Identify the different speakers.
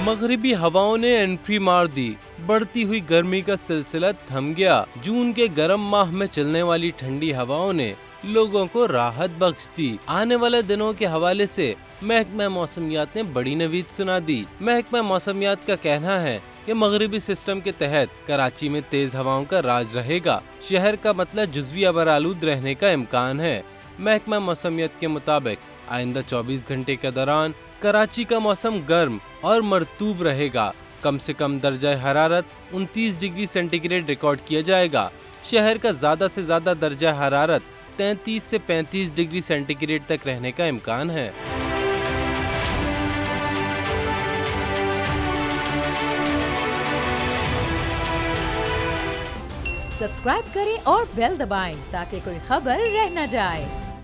Speaker 1: मगरिबी हवाओं ने एंट्री मार दी। बढ़ती हुई गर्मी का सिलसिला थम गया। जून के गर्म माह में चलने वाली ठंडी हवाओं ने लोगों को राहत बख्श दी। आने वाले दिनों के हवाले से महकमा मौसमियात ने बड़ी नवीद सुना दी। महकमा मौसमियात का कहना है कि मगरिबी सिस्टम के तहत कराची में तेज हवाओं का राज रहेगा। शहर का मतलब जुज़वी अबरालूद रहने का इम्कान है। महकमा मौसमियात के मुताबिक आइंदा 24 घंटे के दौरान कराची का मौसम गर्म और मरतूब रहेगा। कम से कम दर्जा हरारत 29 डिग्री सेंटीग्रेड रिकॉर्ड किया जाएगा। शहर का ज़्यादा से ज़्यादा दर्जा हरारत 33 से 35 डिग्री सेंटीग्रेड तक रहने का इम्कान है।
Speaker 2: सब्सक्राइब करें और बेल दबाएं ताकि कोई खबर रह न जाए।